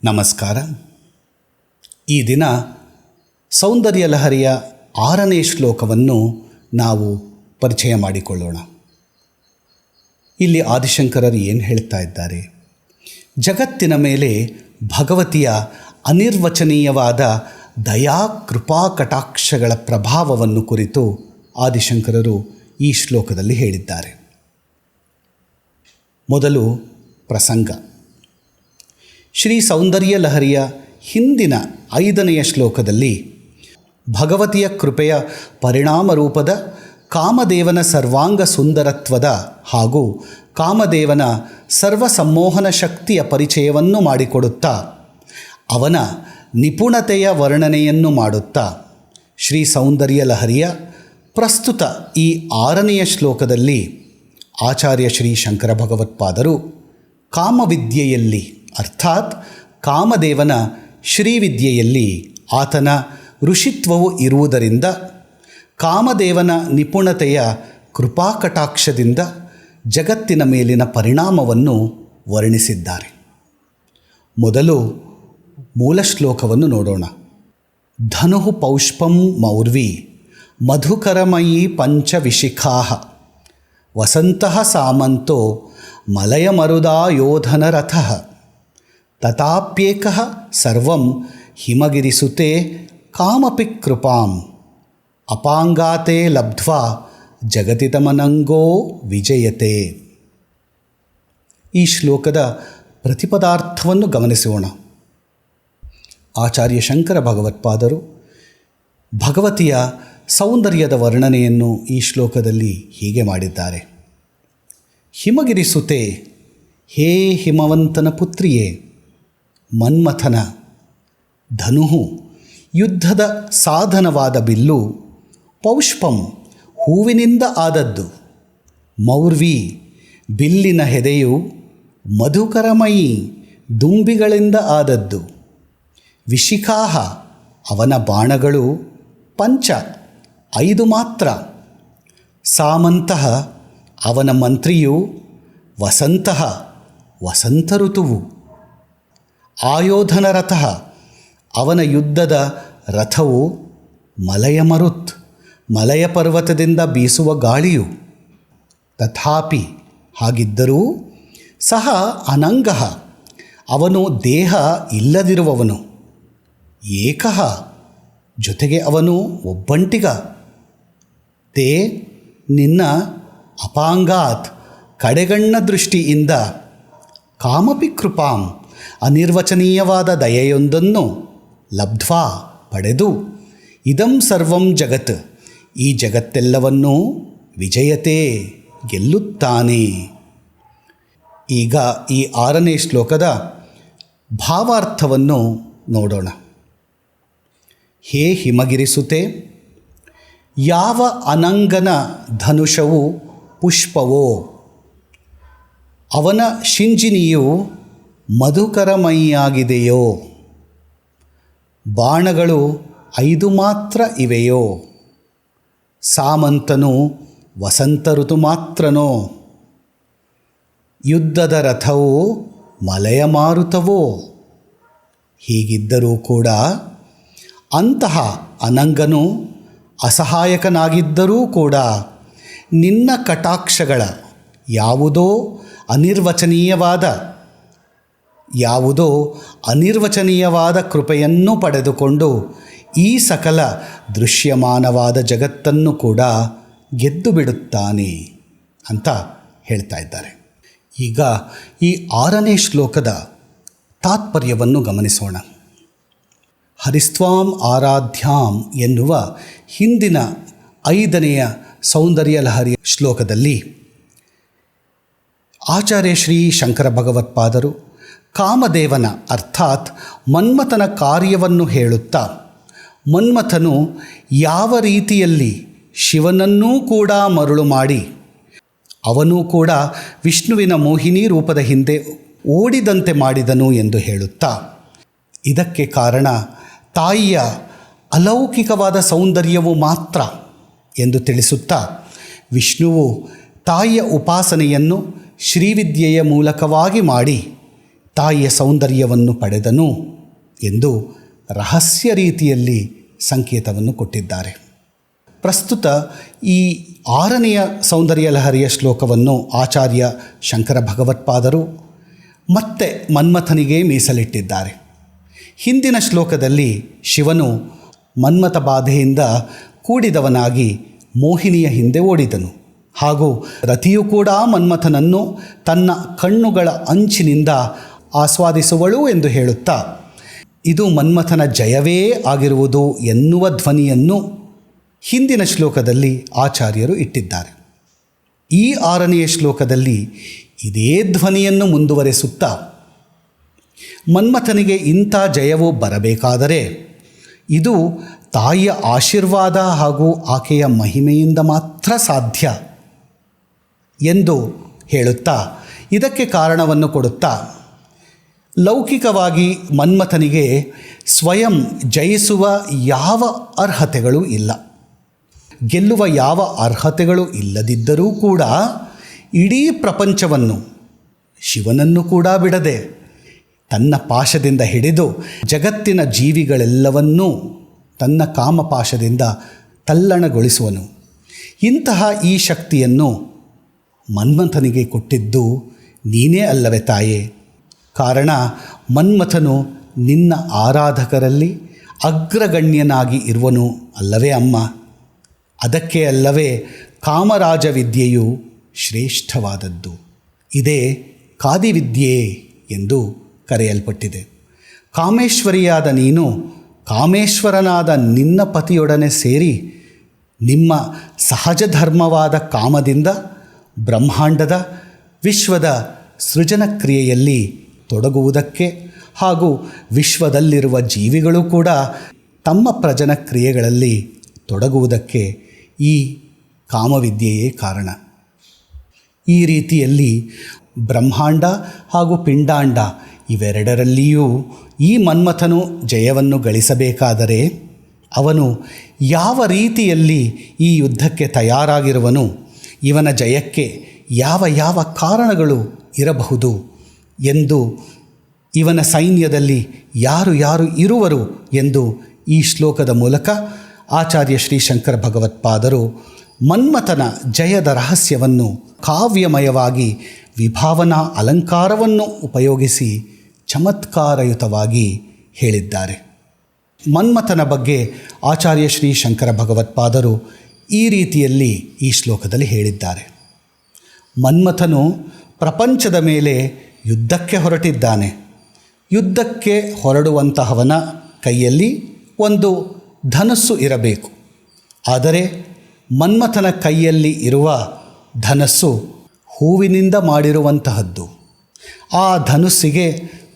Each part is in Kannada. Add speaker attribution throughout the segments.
Speaker 1: ನಮಸ್ಕಾರ. ಈ ದಿನ ಸೌಂದರ್ಯ ಲಹರಿಯ 6ನೇ ಶ್ಲೋಕವನ್ನು ನಾವು ಪರಿಚಯ ಮಾಡಿಕೊಳ್ಳೋಣ. ಇಲ್ಲಿ ಆದಿಶಂಕರರು ಏನು ಹೇಳ್ತಾ ಇದ್ದಾರೆ? ಜಗತ್ತಿನ ಮೇಲೆ ಭಗವತಿಯ ಅನಿರ್ವಚನೀಯವಾದ ದಯಾ ಕೃಪಾ ಕಟಾಕ್ಷಗಳ ಪ್ರಭಾವವನ್ನು ಕುರಿತು ಆದಿಶಂಕರರು ಈ ಶ್ಲೋಕದಲ್ಲಿ ಹೇಳಿದ್ದಾರೆ. ಮೊದಲು ಪ್ರಸಂಗ. ಶ್ರೀ ಸೌಂದರ್ಯ ಲಹರಿಯ ಹಿಂದಿನ 5ನೆಯ ಶ್ಲೋಕದಲ್ಲಿ ಭಗವತಿಯ ಕೃಪೆಯ ಪರಿಣಾಮ ರೂಪದ ಕಾಮದೇವನ ಸರ್ವಾಂಗ ಸುಂದರತ್ವದ ಹಾಗೂ ಕಾಮದೇವನ ಸರ್ವಸಮ್ಮೋಹನ ಶಕ್ತಿಯ ಪರಿಚಯವನ್ನು ಮಾಡಿಕೊಡುತ್ತಾ ಅವನ ನಿಪುಣತೆಯ ವರ್ಣನೆಯನ್ನು ಮಾಡುತ್ತಾ ಶ್ರೀ ಸೌಂದರ್ಯ ಲಹರಿಯ ಪ್ರಸ್ತುತ ಈ 6ನೆಯ ಶ್ಲೋಕದಲ್ಲಿ ಆಚಾರ್ಯ ಶ್ರೀ ಶಂಕರ ಭಗವತ್ಪಾದರು ಕಾಮವಿದ್ಯೆಯಲ್ಲಿ ಅರ್ಥಾತ್ ಕಾಮದೇವನ ಶ್ರೀವಿದ್ಯೆಯಲ್ಲಿ ಆತನ ಋಷಿತ್ವವು ಇರುವುದರಿಂದ ಕಾಮದೇವನ ನಿಪುಣತೆಯ ಕೃಪಾಕಟಾಕ್ಷದಿಂದ ಜಗತ್ತಿನ ಮೇಲಿನ ಪರಿಣಾಮವನ್ನು ವರ್ಣಿಸಿದ್ದಾರೆ. ಮೊದಲು ಮೂಲ ಶ್ಲೋಕವನ್ನು ನೋಡೋಣ. ಧನುಃ ಪೌಷ್ಪಂ ಮೌರ್ವಿ ಮಧುಕರಮಯೀ ಪಂಚವಿಶಿಖಾ ವಸಂತಃ ಸಾಮಂತೋ ಮಲಯಮರುದಾಯೋಧನರಥಃ ತಥಾಪ್ಯೇಕಃ ಸರ್ವಂ ಹಿಮಗಿರಿಸುತೆ ಕಾಮಪಿ ಕೃಪಾಂ ಅಪಾಂಗಾತೆ ಲಬ್ಧ್ವಾ ಜಗತಿತಮನಂಗೋ ವಿಜಯತೆ. ಈ ಶ್ಲೋಕದ ಪ್ರತಿಪದಾರ್ಥವನ್ನು ಗಮನಿಸೋಣ. ಆಚಾರ್ಯ ಶಂಕರ ಭಗವತ್ಪಾದರು ಭಗವತಿಯ ಸೌಂದರ್ಯದ ವರ್ಣನೆಯನ್ನು ಈ ಶ್ಲೋಕದಲ್ಲಿ ಹೀಗೆ ಮಾಡಿದ್ದಾರೆ. ಹಿಮಗಿರಿಸುತೆ, ಹೇ ಹಿಮವಂತನ ಪುತ್ರಿಯೇ, ಮನ್ಮಥನ ಧನುಹು ಯುದ್ಧದ ಸಾಧನವಾದ ಬಿಲ್ಲು, ಪೌಷ್ಪಂ ಹೂವಿನಿಂದ ಆದದ್ದು, ಮೌರ್ವಿ ಬಿಲ್ಲಿನ ಹೆದೆಯು, ಮಧುಕರಮಯಿ ದುಂಬಿಗಳಿಂದ ಆದದ್ದು, ವಿಶಿಖಾಹ ಅವನ ಬಾಣಗಳು, ಪಂಚ 5 ಮಾತ್ರ, ಸಾಮಂತಃ ಅವನ ಮಂತ್ರಿಯು, ವಸಂತಃ ವಸಂತ ಋತುವು, ಆಯೋಧನ ರಥಃ ಅವನ ಯುದ್ಧದ ರಥವು, ಮಲಯಮರುತ್ ಮಲಯ ಪರ್ವತದಿಂದ ಬೀಸುವ ಗಾಳಿಯು, ತಥಾಪಿ ಹಾಗಿದ್ದರೂ, ಸಹ ಅನಂಗಃ ಅವನು ದೇಹ ಇಲ್ಲದಿರುವವನು, ಏಕಃ ಜೊತೆಗೆ ಅವನು ಒಬ್ಬಂಟಿಗ, ತೇ ನಿನ್ನ ಅಪಾಂಗಾತ್ ಕಡೆಗಣ್ಣ ದೃಷ್ಟಿಯಿಂದ, ಕಾಮಪಿ ಕೃಪಾಂ ಅನಿರ್ವಚನೀಯವಾದ ದಯೆಯೊಂದನ್ನು, ಲಬ್ಧ್ವಾ ಪಡೆದು, ಇದಂ ಸರ್ವಂ ಜಗತ್ ಈ ಜಗತ್ತೆಲ್ಲವನ್ನೂ, ವಿಜಯತೆ ಗೆಲ್ಲುತ್ತಾನೆ. ಈಗ ಈ 6ನೇ ಶ್ಲೋಕದ ಭಾವಾರ್ಥವನ್ನು ನೋಡೋಣ. ಹೇ ಹಿಮಗಿರಿಸುತೆ, ಯಾವ ಅನಂಗನ ಧನುಷವು ಪುಷ್ಪವೋ, ಅವನ ಶಿಂಜಿನಿಯು ಮಧುಕರಮಯಿಯಾಗಿದೆಯೋ, ಬಾಣಗಳು 5 ಮಾತ್ರ ಇವೆಯೋ, ಸಾಮಂತನು ವಸಂತ ಋತು ಮಾತ್ರನೋ, ಯುದ್ಧದ ರಥವು ಮಲಯ ಮಾರುತವೋ, ಹೀಗಿದ್ದರೂ ಕೂಡ ಅಂತಹ ಅನಂಗನು ಅಸಹಾಯಕನಾಗಿದ್ದರೂ ಕೂಡ ನಿನ್ನ ಕಟಾಕ್ಷಗಳ ಯಾವುದೋ ಅನಿರ್ವಚನೀಯವಾದ ಕೃಪೆಯನ್ನು ಪಡೆದುಕೊಂಡು ಈ ಸಕಲ ದೃಶ್ಯಮಾನವಾದ ಜಗತ್ತನ್ನು ಕೂಡ ಗೆದ್ದು ಬಿಡುತ್ತಾನೆ ಅಂತ ಹೇಳ್ತಾ ಇದ್ದಾರೆ. ಈಗ ಈ 6ನೇ ಶ್ಲೋಕದ ತಾತ್ಪರ್ಯವನ್ನು ಗಮನಿಸೋಣ. ಹರಿಸ್ತ್ವಾಂ ಆರಾಧ್ಯಾಂ ಎನ್ನುವ ಹಿಂದಿನ 5ನೆಯ ಸೌಂದರ್ಯ ಲಹರಿಯ ಶ್ಲೋಕದಲ್ಲಿ ಆಚಾರ್ಯ ಶ್ರೀ ಶಂಕರ ಭಗವತ್ಪಾದರು ಕಾಮದೇವನ ಅರ್ಥಾತ್ ಮನ್ಮಥನ ಕಾರ್ಯವನ್ನು ಹೇಳುತ್ತಾ, ಮನ್ಮಥನು ಯಾವ ರೀತಿಯಲ್ಲಿ ಶಿವನನ್ನೂ ಕೂಡ ಮರುಳು ಮಾಡಿ ಅವನೂ ಕೂಡ ವಿಷ್ಣುವಿನ ಮೋಹಿನಿ ರೂಪದ ಹಿಂದೆ ಓಡಿದಂತೆ ಮಾಡಿದನು ಎಂದು ಹೇಳುತ್ತಾ, ಇದಕ್ಕೆ ಕಾರಣ ತಾಯಿಯ ಅಲೌಕಿಕವಾದ ಸೌಂದರ್ಯವು ಮಾತ್ರ ಎಂದು ತಿಳಿಸುತ್ತಾ, ವಿಷ್ಣುವು ತಾಯಿಯ ಉಪಾಸನೆಯನ್ನು ಶ್ರೀವಿದ್ಯೆಯ ಮೂಲಕವಾಗಿ ಮಾಡಿ ತಾಯಿಯ ಸೌಂದರ್ಯವನ್ನು ಪಡೆದನು ಎಂದು ರಹಸ್ಯ ರೀತಿಯಲ್ಲಿ ಸಂಕೇತವನ್ನು ಕೊಟ್ಟಿದ್ದಾರೆ. ಪ್ರಸ್ತುತ ಈ 6ನೆಯ ಸೌಂದರ್ಯ ಲಹರಿಯ ಶ್ಲೋಕವನ್ನು ಆಚಾರ್ಯ ಶಂಕರ ಭಗವತ್ಪಾದರು ಮತ್ತೆ ಮನ್ಮಥನಿಗೆ ಮೀಸಲಿಟ್ಟಿದ್ದಾರೆ. ಹಿಂದಿನ ಶ್ಲೋಕದಲ್ಲಿ ಶಿವನು ಮನ್ಮಥ ಬಾಧೆಯಿಂದ ಕೂಡಿದವನಾಗಿ ಮೋಹಿನಿಯ ಹಿಂದೆ ಓಡಿದನು. ಹಾಗೂ ರತಿಯು ಕೂಡ ಮನ್ಮಥನನ್ನು ತನ್ನ ಕಣ್ಣುಗಳ ಅಂಚಿನಿಂದ ಆಸ್ವಾದಿಸುವಳು ಎಂದು ಹೇಳುತ್ತಾ ಇದು ಮನ್ಮಥನ ಜಯವೇ ಆಗಿರುವುದು ಎನ್ನುವ ಧ್ವನಿಯನ್ನು ಹಿಂದಿನ ಶ್ಲೋಕದಲ್ಲಿ ಆಚಾರ್ಯರು ಇಟ್ಟಿದ್ದಾರೆ. ಈ 6ನೆಯ ಶ್ಲೋಕದಲ್ಲಿ ಇದೇ ಧ್ವನಿಯನ್ನು ಮುಂದುವರೆಸುತ್ತಾ ಮನ್ಮಥನಿಗೆ ಇಂಥ ಜಯವು ಬರಬೇಕಾದರೆ ಇದು ತಾಯಿಯ ಆಶೀರ್ವಾದ ಹಾಗೂ ಆಕೆಯ ಮಹಿಮೆಯಿಂದ ಮಾತ್ರ ಸಾಧ್ಯ ಎಂದು ಹೇಳುತ್ತಾ ಇದಕ್ಕೆ ಕಾರಣವನ್ನು ಕೊಡುತ್ತಾ ಲೌಕಿಕವಾಗಿ ಮನ್ಮಥನಿಗೆ ಸ್ವಯಂ ಜಯಿಸುವ ಯಾವ ಅರ್ಹತೆಗಳು ಇಲ್ಲ, ಗೆಲ್ಲುವ ಯಾವ ಅರ್ಹತೆಗಳು ಇಲ್ಲದಿದ್ದರೂ ಕೂಡ ಇಡೀ ಪ್ರಪಂಚವನ್ನು ಶಿವನನ್ನು ಕೂಡ ಬಿಡದೆ ತನ್ನ ಪಾಶದಿಂದ ಹಿಡಿದು ಜಗತ್ತಿನ ಜೀವಿಗಳೆಲ್ಲವನ್ನೂ ತನ್ನ ಕಾಮಪಾಶದಿಂದ ತಲ್ಲಣಗೊಳಿಸುವನು. ಇಂತಹ ಈ ಶಕ್ತಿಯನ್ನು ಮನ್ಮಥನಿಗೆ ಕೊಟ್ಟಿದ್ದು ನೀನೇ ಅಲ್ಲವೇ ತಾಯೇ? ಕಾರಣ ಮನ್ಮಥನು ನಿನ್ನ ಆರಾಧಕರಲ್ಲಿ ಅಗ್ರಗಣ್ಯನಾಗಿ ಇರುವನು ಅಲ್ಲವೇ ಅಮ್ಮ? ಅದಕ್ಕೆ ಅಲ್ಲವೇ ಕಾಮರಾಜ ವಿದ್ಯೆಯು ಶ್ರೇಷ್ಠವಾದದ್ದು. ಇದೇ ಕಾದಿವಿದ್ಯೆ ಎಂದು ಕರೆಯಲ್ಪಟ್ಟಿದೆ. ಕಾಮೇಶ್ವರಿಯಾದ ನೀನು ಕಾಮೇಶ್ವರನಾದ ನಿನ್ನ ಪತಿಯೊಡನೆ ಸೇರಿ ನಿಮ್ಮ ಸಹಜ ಧರ್ಮವಾದ ಕಾಮದಿಂದ ಬ್ರಹ್ಮಾಂಡದ ವಿಶ್ವದ ಸೃಜನ ಕ್ರಿಯೆಯಲ್ಲಿ ತೊಡಗುವುದಕ್ಕೆ ಹಾಗೂ ವಿಶ್ವದಲ್ಲಿರುವ ಜೀವಿಗಳು ಕೂಡ ತಮ್ಮ ಪ್ರಜನ ಕ್ರಿಯೆಗಳಲ್ಲಿ ತೊಡಗುವುದಕ್ಕೆ ಈ ಕಾಮವಿದ್ಯೆಯೇ ಕಾರಣ. ಈ ರೀತಿಯಲ್ಲಿ ಬ್ರಹ್ಮಾಂಡ ಹಾಗೂ ಪಿಂಡಾಂಡ ಇವೆರಡರಲ್ಲಿಯೂ ಈ ಮನ್ಮಥನು ಜಯವನ್ನು ಗಳಿಸಬೇಕಾದರೆ ಅವನು ಯಾವ ರೀತಿಯಲ್ಲಿ ಈ ಯುದ್ಧಕ್ಕೆ ತಯಾರಾಗಿರುವನು, ಇವನ ಜಯಕ್ಕೆ ಯಾವ ಯಾವ ಕಾರಣಗಳು ಇರಬಹುದು ಎಂದು, ಇವನ ಸೈನ್ಯದಲ್ಲಿ ಯಾರು ಯಾರು ಇರುವರು ಎಂದು ಈ ಶ್ಲೋಕದ ಮೂಲಕ ಆಚಾರ್ಯ ಶ್ರೀ ಶಂಕರ ಭಗವತ್ಪಾದರು ಮನ್ಮಥನ ಜಯದ ರಹಸ್ಯವನ್ನು ಕಾವ್ಯಮಯವಾಗಿ ವಿಭಾವನಾ ಅಲಂಕಾರವನ್ನು ಉಪಯೋಗಿಸಿ ಚಮತ್ಕಾರಯುತವಾಗಿ ಹೇಳಿದ್ದಾರೆ. ಮನ್ಮಥನ ಬಗ್ಗೆ ಆಚಾರ್ಯ ಶ್ರೀ ಶಂಕರ ಭಗವತ್ಪಾದರು ಈ ರೀತಿಯಲ್ಲಿ ಈ ಶ್ಲೋಕದಲ್ಲಿ ಹೇಳಿದ್ದಾರೆ. ಮನ್ಮಥನು ಪ್ರಪಂಚದ ಮೇಲೆ ಯುದ್ಧಕ್ಕೆ ಹೊರಟಿದ್ದಾನೆ. ಯುದ್ಧಕ್ಕೆ ಹೊರಡುವಂತಹವನ ಕೈಯಲ್ಲಿ ಒಂದು ಧನಸ್ಸು ಇರಬೇಕು. ಆದರೆ ಮನ್ಮಥನ ಕೈಯಲ್ಲಿ ಇರುವ ಧನಸ್ಸು ಹೂವಿನಿಂದ ಮಾಡಿರುವಂತಹದ್ದು. ಆ ಧನುಸ್ಸಿಗೆ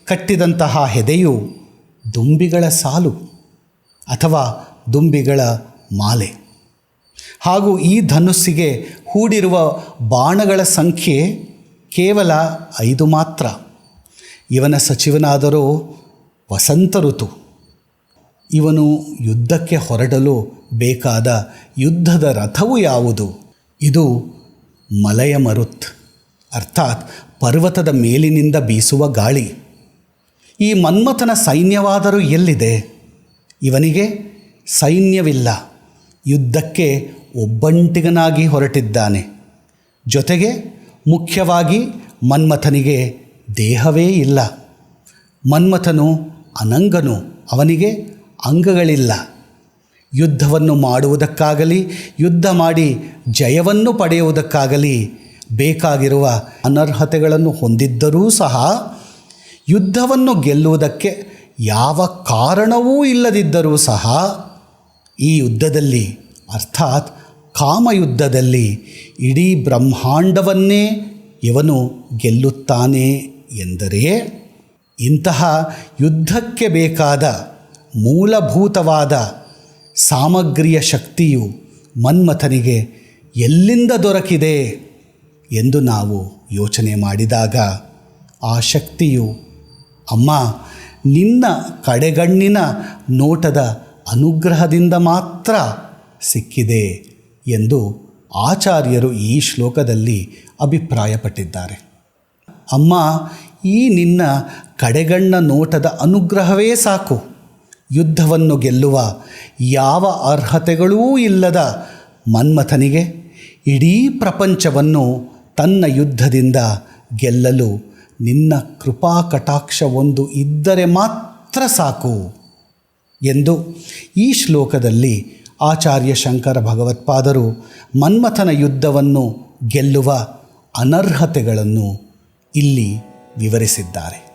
Speaker 1: ಕಟ್ಟಿದಂತಹ ಹೆದೆಯು ದುಂಬಿಗಳ ಸಾಲು ಅಥವಾ ದುಂಬಿಗಳ ಮಾಲೆ. ಹಾಗೂ ಈ ಧನುಸ್ಸಿಗೆ ಹೂಡಿರುವ ಬಾಣಗಳ ಸಂಖ್ಯೆ ಕೇವಲ 5 ಮಾತ್ರ. ಇವನ ಸಚಿವನಾದರೂ ವಸಂತ ಋತು. ಇವನು ಯುದ್ಧಕ್ಕೆ ಹೊರಡಲು ಬೇಕಾದ ಯುದ್ಧದ ರಥವು ಯಾವುದು? ಇದು ಮಲಯ ಮರುತ್, ಅರ್ಥಾತ್ ಪರ್ವತದ ಮೇಲಿನಿಂದ ಬೀಸುವ ಗಾಳಿ. ಈ ಮನ್ಮಥನ ಸೈನ್ಯವಾದರೂ ಎಲ್ಲಿದೆ? ಇವನಿಗೆ ಸೈನ್ಯವಿಲ್ಲ. ಯುದ್ಧಕ್ಕೆ ಒಬ್ಬಂಟಿಗನಾಗಿ ಹೊರಟಿದ್ದಾನೆ. ಜೊತೆಗೆ ಮುಖ್ಯವಾಗಿ ಮನ್ಮಥನಿಗೆ ದೇಹವೇ ಇಲ್ಲ. ಮನ್ಮಥನು ಅನಂಗನು, ಅವನಿಗೆ ಅಂಗಗಳಿಲ್ಲ. ಯುದ್ಧವನ್ನು ಮಾಡುವುದಕ್ಕಾಗಲಿ ಯುದ್ಧ ಮಾಡಿ ಜಯವನ್ನು ಪಡೆಯುವುದಕ್ಕಾಗಲಿ ಬೇಕಾಗಿರುವ ಅನರ್ಹತೆಗಳನ್ನು ಹೊಂದಿದ್ದರೂ ಸಹ ಯುದ್ಧವನ್ನು ಗೆಲ್ಲುವುದಕ್ಕೆ ಯಾವ ಕಾರಣವೂ ಇಲ್ಲದಿದ್ದರೂ ಸಹ ಈ ಯುದ್ಧದಲ್ಲಿ, ಅರ್ಥಾತ್ ಕಾಮಯುದ್ಧದಲ್ಲಿ ಇಡೀ ಬ್ರಹ್ಮಾಂಡವನ್ನೇ ಇವನು ಗೆಲ್ಲುತ್ತಾನೆ ಎಂದರೆ ಇಂತಹ ಯುದ್ಧಕ್ಕೆ ಬೇಕಾದ ಮೂಲಭೂತವಾದ ಸಾಮಗ್ರಿಯ ಶಕ್ತಿಯು ಮನ್ಮಥನಿಗೆ ಎಲ್ಲಿಂದ ದೊರಕಿದೆ ಎಂದು ನಾವು ಯೋಚನೆ ಮಾಡಿದಾಗ ಆ ಶಕ್ತಿಯು ಅಮ್ಮ ನಿನ್ನ ಕಡೆಗಣ್ಣಿನ ನೋಟದ ಅನುಗ್ರಹದಿಂದ ಮಾತ್ರ ಸಿಕ್ಕಿದೆ ಎಂದು ಆಚಾರ್ಯರು ಈ ಶ್ಲೋಕದಲ್ಲಿ ಅಭಿಪ್ರಾಯಪಟ್ಟಿದ್ದಾರೆ. ಅಮ್ಮ ಈ ನಿನ್ನ ಕಡೆಗಣ್ಣ ನೋಟದ ಅನುಗ್ರಹವೇ ಸಾಕು. ಯುದ್ಧವನ್ನು ಗೆಲ್ಲುವ ಯಾವ ಅರ್ಹತೆಗಳೂ ಇಲ್ಲದ ಮನ್ಮಥನಿಗೆ ಇಡೀ ಪ್ರಪಂಚವನ್ನು ತನ್ನ ಯುದ್ಧದಿಂದ ಗೆಲ್ಲಲು ನಿನ್ನ ಕೃಪಾ ಕಟಾಕ್ಷವೊಂದು ಇದ್ದರೆ ಮಾತ್ರ ಸಾಕು ಎಂದು ಈ ಶ್ಲೋಕದಲ್ಲಿ ಆಚಾರ್ಯ ಶಂಕರ ಭಗವತ್ಪಾದರು ಮನ್ಮಥನ ಯುದ್ಧವನ್ನು ಗೆಲ್ಲುವ ಅನರ್ಹತೆಗಳನ್ನು ಇಲ್ಲಿ ವಿವರಿಸಿದ್ದಾರೆ.